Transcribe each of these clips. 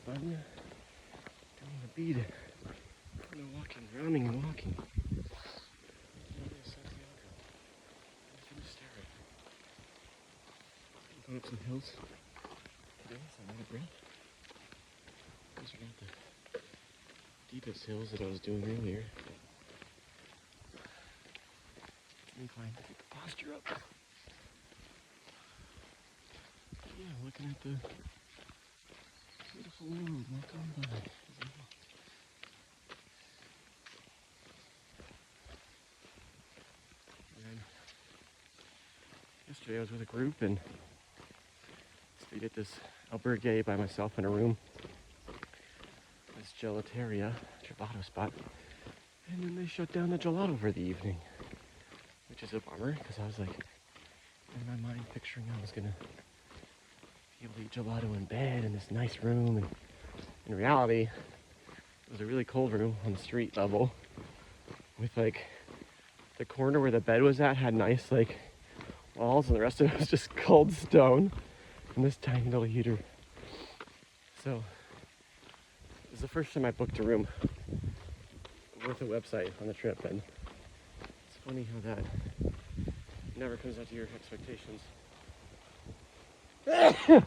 fun. Don't want to beat it. Walking, rounding and walking. Santiago. Going up some hills today, so I'm out of breath. These are not the deepest hills that I was doing earlier. Incline to keep the posture up. Yeah, looking at the beautiful world walking by. And yesterday I was with a group and stayed at this albergue by myself in a room. This gelateria, gelato spot. And then they shut down the gelato for the evening. Which is a bummer, because I was like, in my mind picturing I was going to be able to eat gelato in bed in this nice room. And in reality, it was a really cold room on the street level. With like, the corner where the bed was at had nice like walls, and the rest of it was just cold stone. And this tiny little heater. So, this is the first time I booked a room with a website on the trip, and it's funny how that never comes out to your expectations. So, yeah,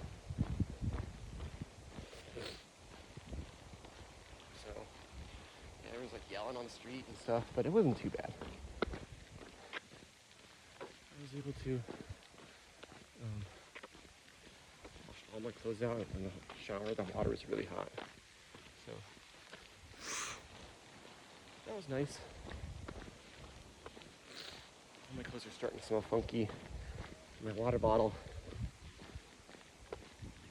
everyone's like yelling on the street and stuff, but it wasn't too bad. I was able to wash all my clothes out in the shower. The water was really hot, so that was nice. All my clothes are starting to smell funky. My water bottle,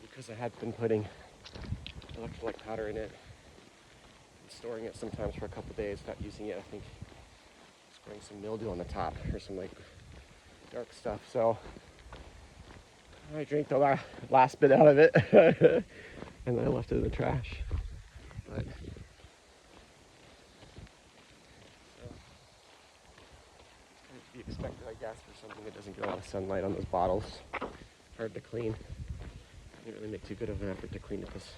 because I had been putting electrolyte powder in it and storing it sometimes for a couple of days without using it, I think it's growing some mildew on the top or some like dark stuff. So I drank the last bit out of it and then I left it in the trash. But to be expected, I guess, for something that doesn't get a lot of sunlight on those bottles. Hard to clean. Didn't really make too good of an effort to clean it this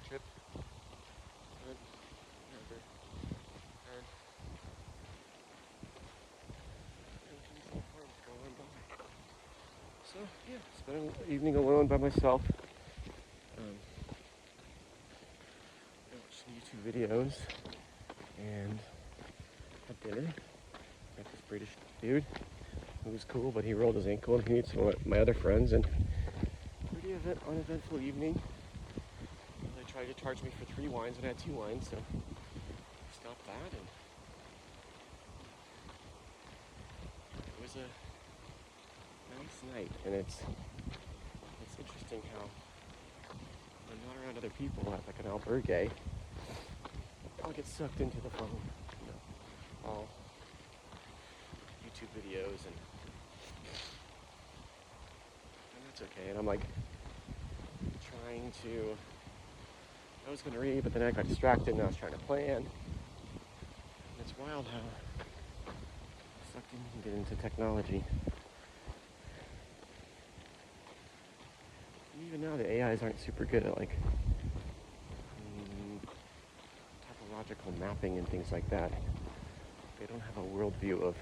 trip. But never hard. So yeah, spent an evening alone by myself. I watched some YouTube videos and had dinner. Met this British dude. It was cool, but he rolled his ankle and he needed some of my other friends, and pretty uneventful evening. They tried to charge me for 3 wines and I had 2 wines, so I stopped that, and it was a nice night. And it's interesting how when I'm not around other people at like an albergue, I'll get sucked into the phone, all YouTube videos, and that's okay. And I'm like trying to, I was going to read, but then I got distracted and I was trying to plan. And it's wild how sucked in you can get into technology. And even now the AIs aren't super good at like topological mapping and things like that. They don't have a worldview of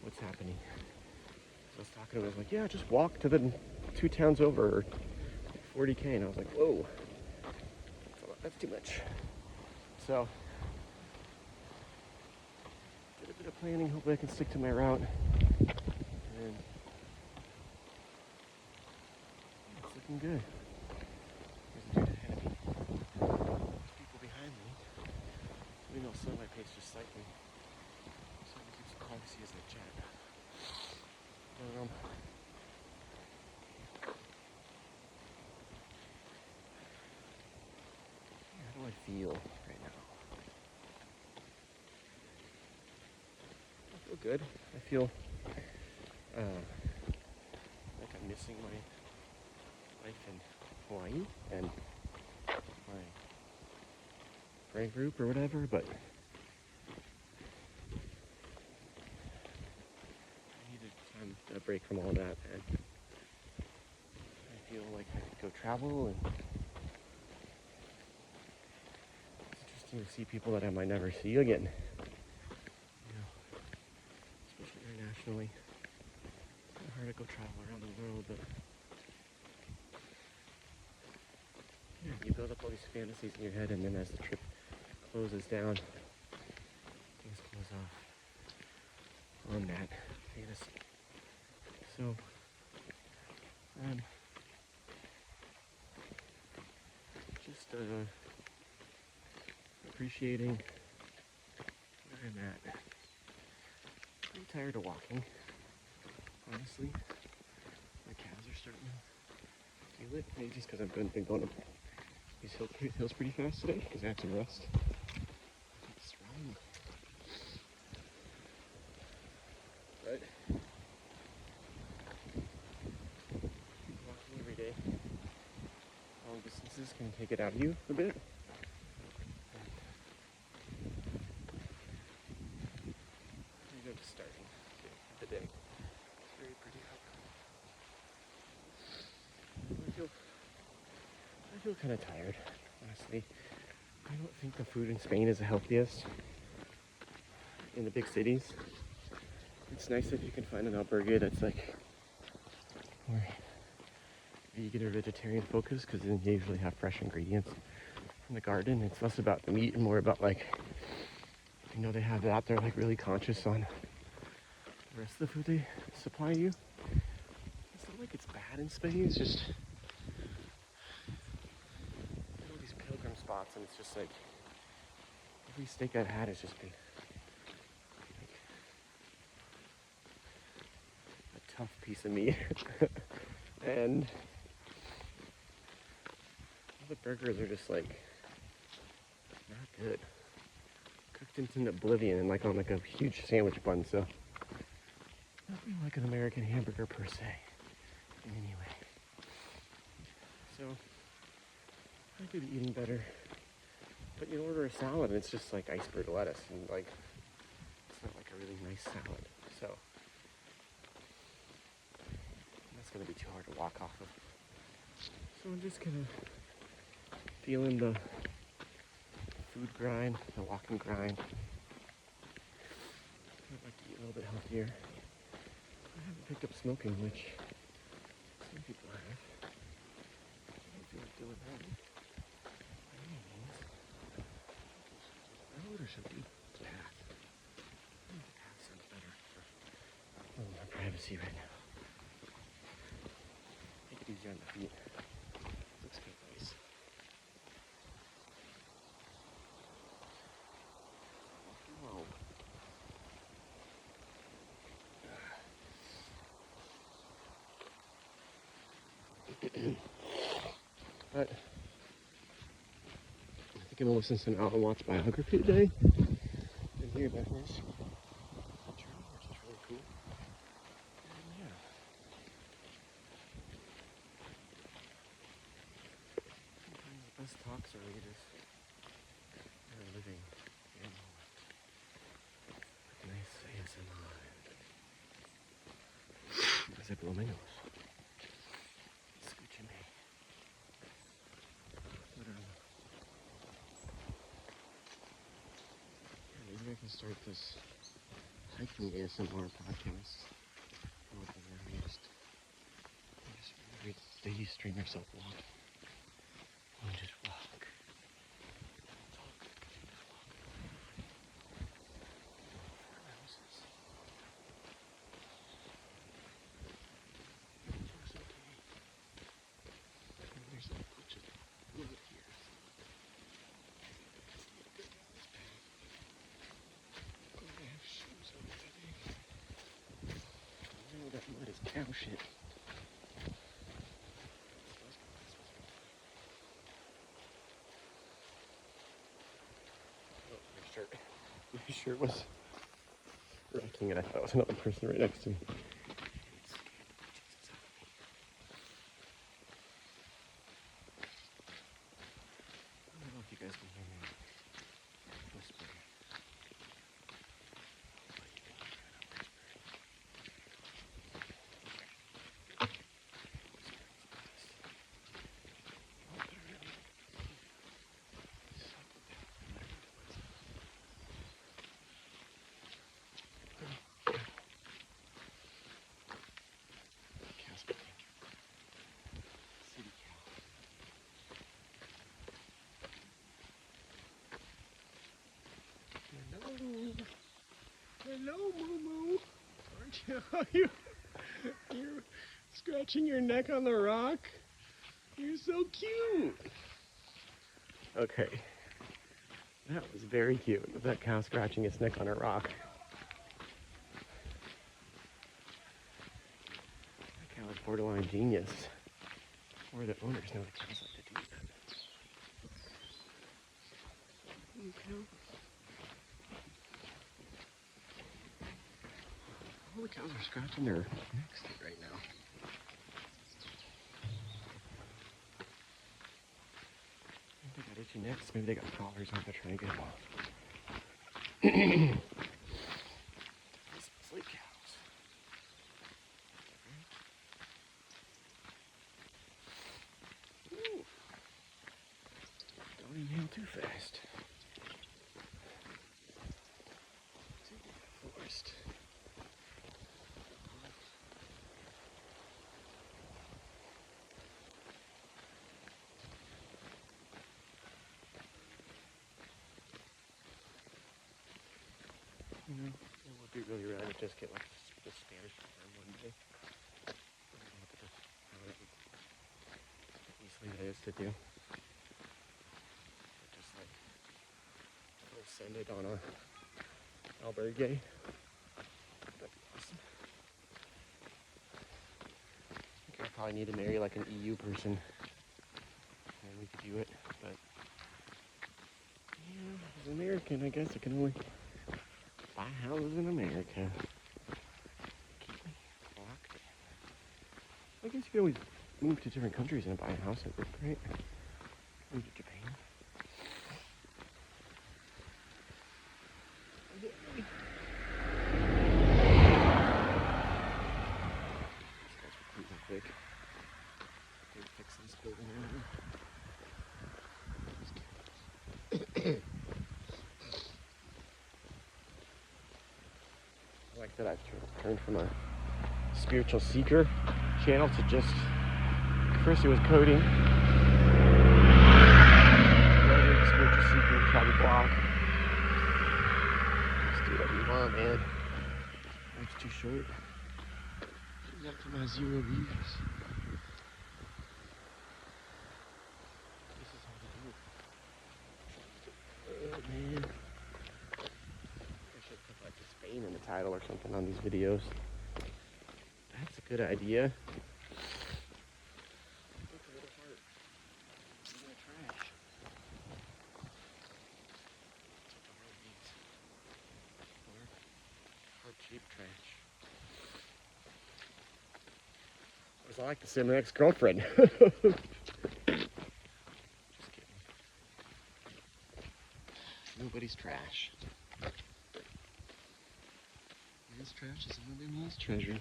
what's happening. So I was talking to him, I was like, yeah, just walk to the 2 towns over, or 40K, and I was like, whoa, that's too much. So, did a bit of planning, hopefully I can stick to my route, and it's looking good. There's a dude ahead of me, there's people behind me, maybe I'll slow my pace just slightly, so I can keep some privacy as I chat. How do I feel right now? I feel good. I feel like I'm missing my life in Hawaii and my friend group or whatever, but I needed a break from all that, and I feel like I could go travel, and it's interesting to see people that I might never see again. You know, especially internationally. It's kind of hard to go travel around the world, but yeah, you build up all these fantasies in your head, and then as the trip closes down, things close off on that fantasy. So, just appreciating where I'm at. Pretty tired of walking, honestly. My calves are starting to feel it. Maybe just because I've been going up these hills pretty fast today, because I had some rest. It's running. But walking every day, long distances can take it out of you a bit. I'm just starting the day. It's very pretty out. I feel kind of tired, honestly. I don't think the food in Spain is the healthiest in the big cities. It's nice if you can find an albergue that's like more vegan or vegetarian focused, because then you usually have fresh ingredients from the garden. It's less about the meat and more about, like, you know, they have that. They're like really conscious on the rest of the food they supply you. It's not like it's bad in Spain. It's just all these pilgrim spots, and it's just like every steak I've had has just been like a tough piece of meat. And all the burgers are just like not good. Cooked into oblivion and like on like a huge sandwich bun, so nothing like an American hamburger per se in any way. So I could be eating better. But you order a salad and it's just like iceberg lettuce, and like it's not like a really nice salad. So that's gonna be too hard to walk off of. So I'm just kind of feeling the food grind, the walking grind. I'd like to eat a little bit healthier. I haven't picked up smoking, which some people have. I don't feel like doing that. By any means. Road or should be path. I think the path sounds better for my privacy right now. Make it easier on the feet. Looks kind of nice. Whoa. But I think I'm gonna listen to an Alan Watts biography today and hear about his journey, which is really cool. And yeah. Sometimes the best talks are really just living in the moment. Nice ASMR. As I blow my nose. Scooching me. Maybe I can start this hiking ASMR podcast. You just daily stream yourself walk. And just walk. Talk. Just walk. 4 houses. It's okay. And there's a bunch of wood here. I have shoes on today. I know that mud is cow shit. Oh, my shirt was wrecking it. I thought it was another person right next to me. I don't know if you guys can hear me whispering. You're scratching your neck on the rock? You're so cute. Okay. That was very cute. That cow scratching its neck on a rock. That cow is borderline genius. Or the owners know the cows like to do that. Okay. All the cows are scratching their necks right now. Maybe they got itchy necks. Maybe they got collars on. They're trying to get them off. Sleep cows. Ooh. Don't inhale too fast. Forest. You know, it would be really rad to just get like the Spanish farm one day. Look at how easily that is to do. Just like we'll send it on a albergue. That'd be awesome. I think I probably need to marry like an EU person, and we could do it. But yeah, as an American, I guess I can only buy houses in America. Keep me locked in. I guess you could always move to different countries and buy a house at work, right? Move to Japan. Quick. They're fixing this building around. I like that I've turned from a spiritual seeker channel to just, first it was coding, spiritual seeker, try to block. Just do whatever you want, man. Life's too short. She's up to my 0 views. This is how to do it. Oh, man. I should put like Spain in the title or something on these videos. That's a good idea. Look, a little heart. In the trash. That's what the world needs. Or cheap trash. As I like to say, my ex-girlfriend. Just kidding. Nobody's trash. Man's trash is another man's treasure.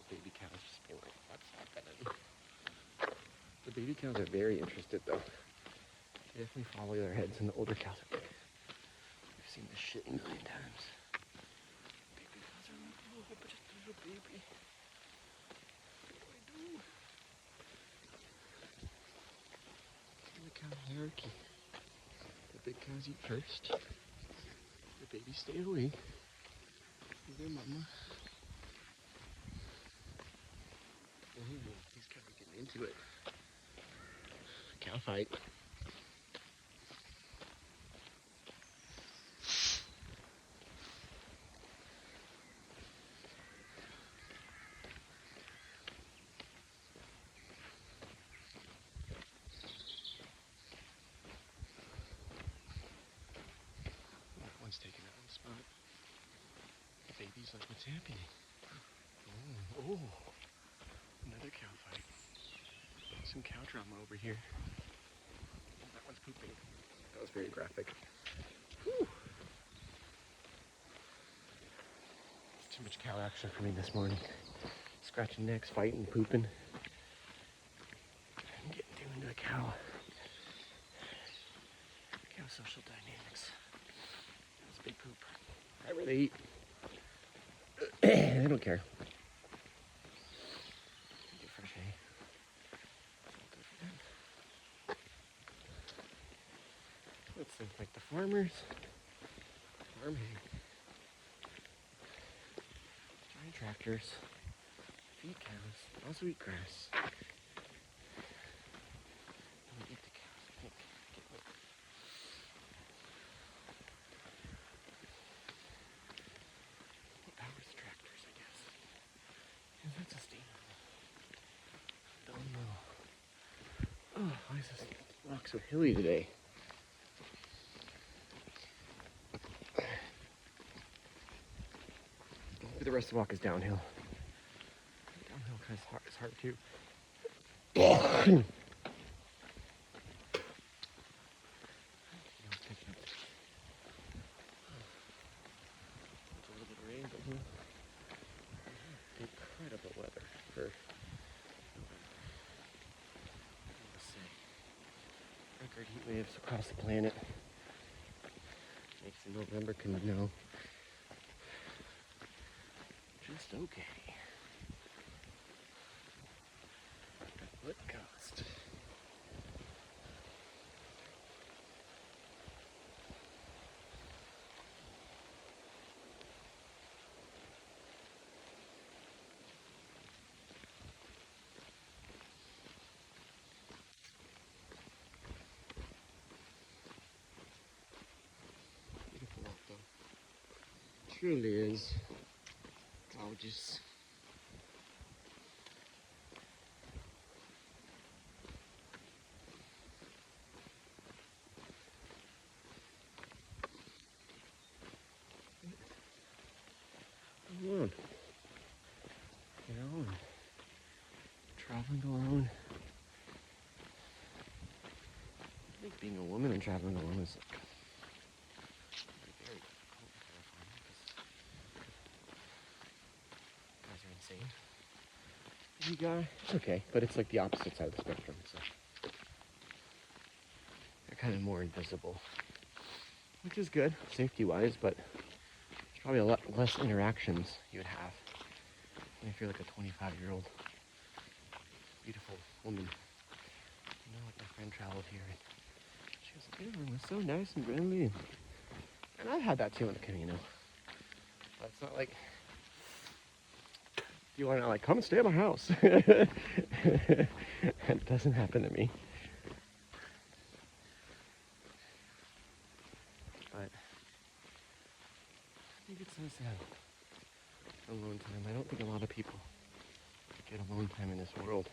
Baby cows just being like, what's happening? The baby cows are very interested though. They definitely follow their heads, and the older cows are like, I've seen this shit 9 times. Baby cows are like, oh, I'm just a little baby. What do I do? The cow hierarchy. The big cows eat first. The babies stay away. With their mama. These cows are getting into it. Cow fight. That one's taking out the spot. The baby's like, what's happening? Oh. Another cow fight. Some cow drama over here. Oh, that one's pooping. That was very graphic. Whew. Too much cow action for me this morning. Scratching necks, fighting, pooping. I'm getting too into a cow. Cow social dynamics. That's big poop. Right where they eat. They don't care. Get fresh hay. It's all good for them. farmers farming. Giant tractors. Feed cows. Also eat grass. And eat the cows, I think. Get milk. What powers the tractors, I guess? Is that sustainable? Don't know. Oh, why is this rock so hilly today? Maybe the rest of the walk is downhill. Downhill kind of is hard too. It's a little bit of rain, but incredible weather for let's say record heat waves across the planet. Makes November can know just okay. At what cost? Beautiful out though. Truly is gorgeous. Alone. You know, and traveling alone. I think being a woman and traveling alone is like very difficult and terrifying because guys are insane. You guy, it's okay, but it's like the opposite side of the spectrum, so they're kind of more invisible, which is good safety-wise, but there's probably a lot less interactions you would have if you're like a 25-year-old beautiful woman. You know, like my friend traveled here, and she was like, everyone was so nice and friendly, and I've had that too in the Camino, but it's not like you want to like come stay at my house. It doesn't happen to me. But I think it's nice to have alone time. I don't think a lot of people get alone time in this world.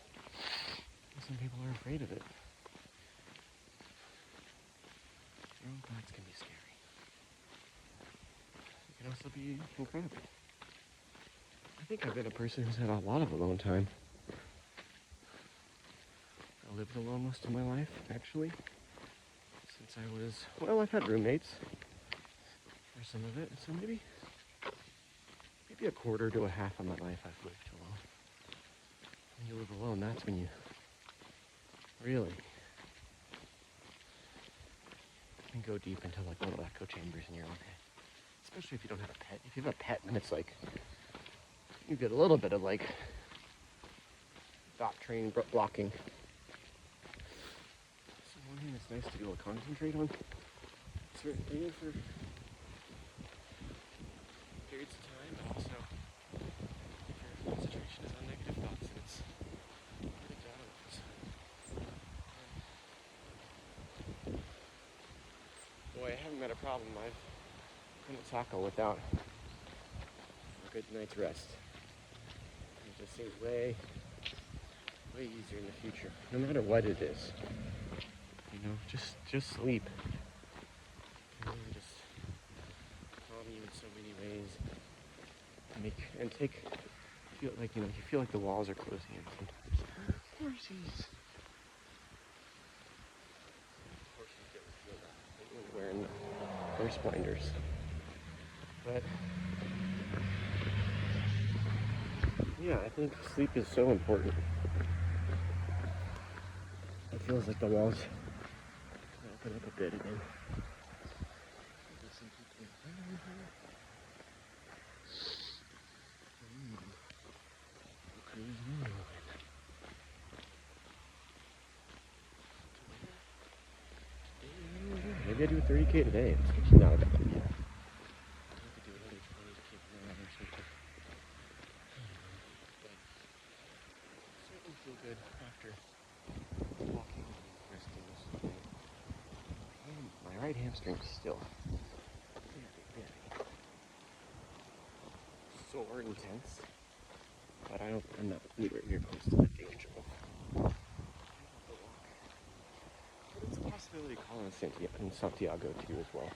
Some people are afraid of it. Your own thoughts can be scary. It can also be incredible. I think I've been a person who's had a lot of alone time. I lived alone most of my life, actually. Since I was, well, I've had roommates for some of it, so maybe a quarter to a half of my life I've lived alone. When you live alone, that's when you really can go deep into like little echo chambers in your own head. Especially if you don't have a pet. If you have a pet, then it's like you get a little bit of like thought train blocking. So one thing that's nice to be able to concentrate on certain things for periods of time, but also if your concentration is on negative thoughts, and it's pretty balanced. Boy, I haven't met a problem I couldn't tackle without a good night's rest. It just seems way easier in the future, no matter what it is. You know, just sleep. It really just calm you in so many ways. And feel like, you know, you feel like the walls are closing in sometimes. Horses. Horses get to feel that when wearing horse blinders. But yeah, I think sleep is so important. It feels like the walls open up a bit again. Maybe I do a 30K today. It's actually not a bad idea. I could do another 20K tomorrow or something. But I certainly feel good after walking and resting most of the day. My right hamstring is still very sore and tense. But I'm not anywhere near close to that danger of but it's a possibility calling Santiago too as well.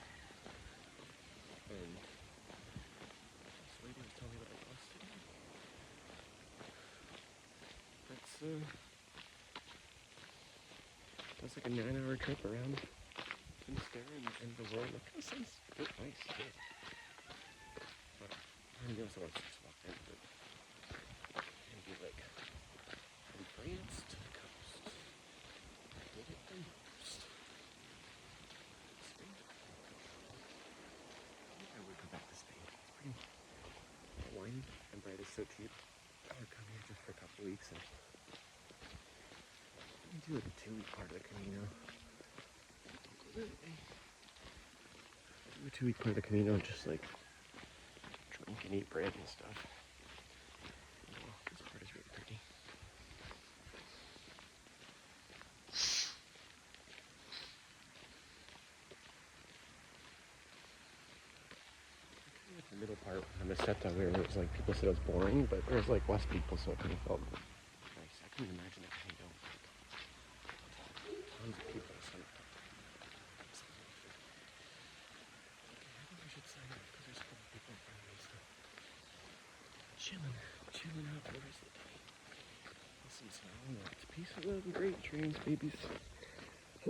And this lady was telling me about a bus today. That's like a 9-hour trip around Finisterre and the world. That kind of sounds good, nice. Good. But I don't know if I want to just walk in, but maybe like from France to the coast. I did it the most. Spain. I think I would go back to Spain. It's pretty. The wine and bread is so cheap. I would come here just for a couple weeks and do like a 2-week part of the Camino. Do a 2-week part of the Camino and just like drink and eat bread and stuff. Oh, this part is really pretty. Like the middle part of Meseta where it was like people said it was boring, but there was like less people, so it kind of felt nice. I couldn't imagine it being tons of people. So I think I should sign up because there's a couple people in front of me. So chilling out for the rest of the day. Listen to all that. Peace, love, and great dreams, babies.